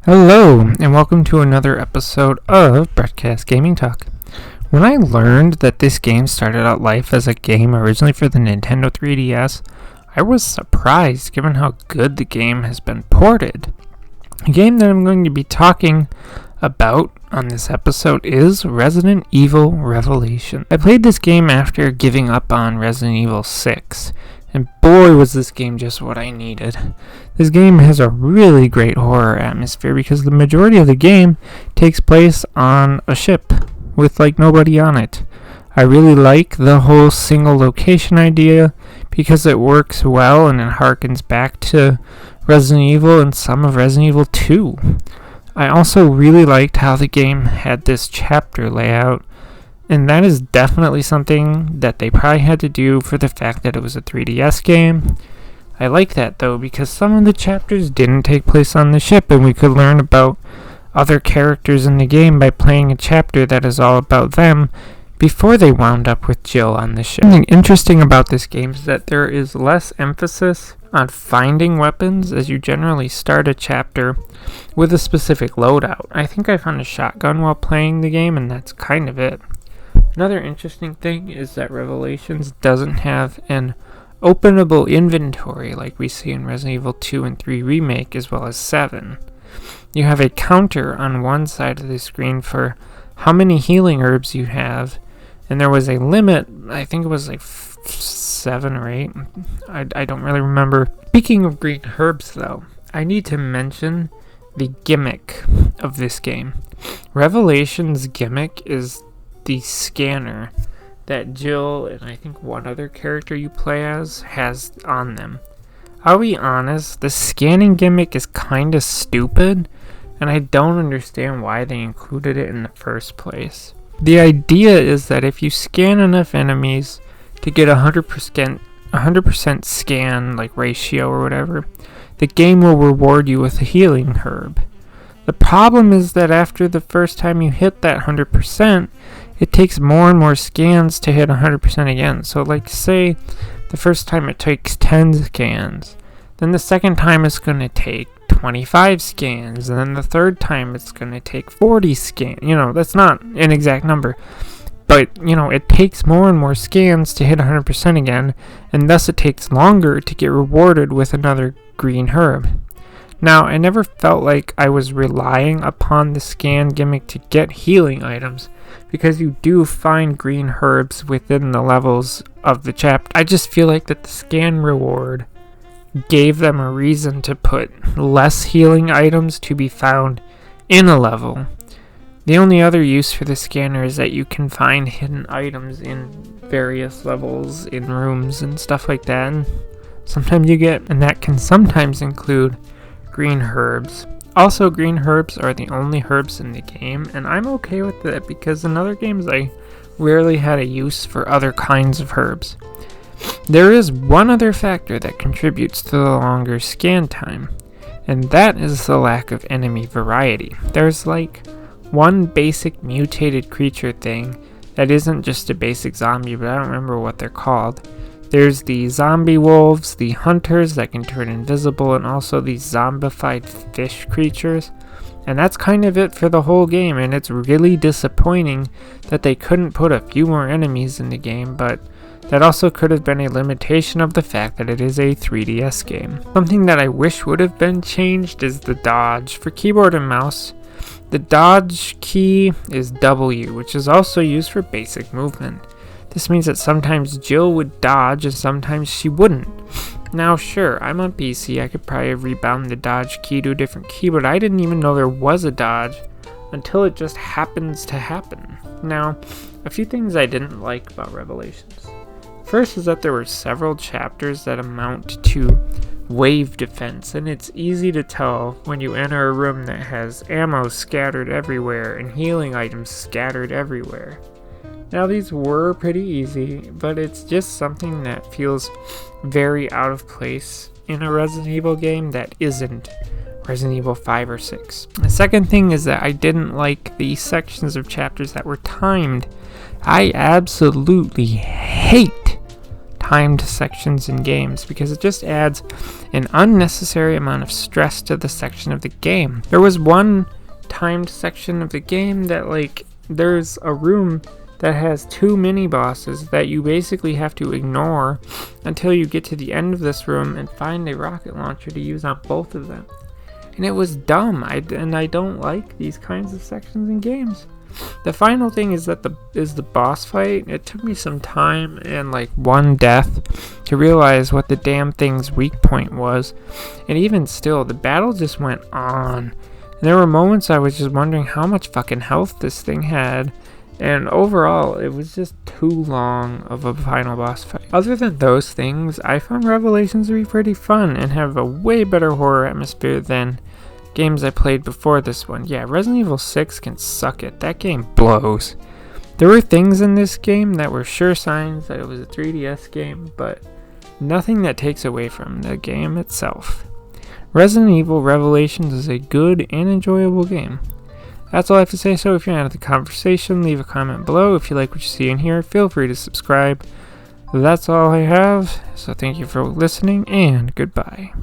Hello, and welcome to another episode of Broadcast Gaming Talk. When I learned that this game started out life as a game originally for the Nintendo 3DS, I was surprised given how good the game has been ported. The game that I'm going to be talking about on this episode is Resident Evil Revelation. I played this game after giving up on Resident Evil 6. And boy, was this game just what I needed. This game has a really great horror atmosphere because the majority of the game takes place on a ship with nobody on it. I really like the whole single location idea because it works well and it harkens back to Resident Evil and some of Resident Evil 2. I also really liked how the game had this chapter layout. And that is definitely something that they probably had to do for the fact that it was a 3DS game. I like that though, because some of the chapters didn't take place on the ship, and we could learn about other characters in the game by playing a chapter that is all about them before they wound up with Jill on the ship. Something interesting about this game is that there is less emphasis on finding weapons, as you generally start a chapter with a specific loadout. I think I found a shotgun while playing the game, and that's kind of it. Another interesting thing is that Revelations doesn't have an openable inventory like we see in Resident Evil 2 and 3 Remake as well as 7. You have a counter on one side of the screen for how many healing herbs you have, and there was a limit, I think it was 7 or 8, I don't really remember. Speaking of green herbs though, I need to mention the gimmick of this game. Revelations' gimmick is the scanner that Jill and I think one other character you play as has on them. I'll be honest, the scanning gimmick is kinda stupid, and I don't understand why they included it in the first place. The idea is that if you scan enough enemies to get 100% scan ratio or whatever, the game will reward you with a healing herb. The problem is that after the first time you hit that 100%, it takes more and more scans to hit 100% again. So say the first time it takes 10 scans, then the second time it's going to take 25 scans, and then the third time it's going to take 40 scans. That's not an exact number, but it takes more and more scans to hit 100% again, and thus it takes longer to get rewarded with another green herb. Now, I never felt like I was relying upon the scan gimmick to get healing items, because you do find green herbs within the levels of the chapter. I just feel like that the scan reward gave them a reason to put less healing items to be found in a level. The only other use for the scanner is that you can find hidden items in various levels, in rooms and stuff like that. And that can sometimes include green herbs. Also, green herbs are the only herbs in the game, and I'm okay with that because in other games I rarely had a use for other kinds of herbs. There is one other factor that contributes to the longer scan time, and that is the lack of enemy variety. There's one basic mutated creature thing that isn't just a basic zombie, but I don't remember what they're called. There's the zombie wolves, the hunters that can turn invisible, and also these zombified fish creatures. And that's kind of it for the whole game, and it's really disappointing that they couldn't put a few more enemies in the game, but that also could have been a limitation of the fact that it is a 3DS game. Something that I wish would have been changed is the dodge. For keyboard and mouse, the dodge key is W, which is also used for basic movement. This means that sometimes Jill would dodge and sometimes she wouldn't. Now sure, I'm on PC, I could probably rebound the dodge key to a different key, but I didn't even know there was a dodge until it just happens to happen. Now, a few things I didn't like about Revelations. First is that there were several chapters that amount to wave defense, and it's easy to tell when you enter a room that has ammo scattered everywhere and healing items scattered everywhere. Now these were pretty easy, but it's just something that feels very out of place in a Resident Evil game that isn't Resident Evil 5 or 6. The second thing is that I didn't like the sections of chapters that were timed. I absolutely hate timed sections in games because it just adds an unnecessary amount of stress to the section of the game. There was one timed section of the game that, like, there's a room that has 2 mini bosses that you basically have to ignore until you get to the end of this room and find a rocket launcher to use on both of them. And it was dumb, and I don't like these kinds of sections in games. The final thing is that the boss fight. It took me some time and like one death to realize what the damn thing's weak point was. And even still, the battle just went on. And there were moments I was just wondering how much fucking health this thing had. And overall, it was just too long of a final boss fight. Other than those things, I found Revelations to be pretty fun and have a way better horror atmosphere than games I played before this one. Yeah, Resident Evil 6 can suck it. That game blows. There were things in this game that were sure signs that it was a 3DS game, but nothing that takes away from the game itself. Resident Evil Revelations is a good and enjoyable game. That's all I have to say. So if you're out of the conversation, leave a comment below. If you like what you see and hear, feel free to subscribe. That's all I have. So thank you for listening and goodbye.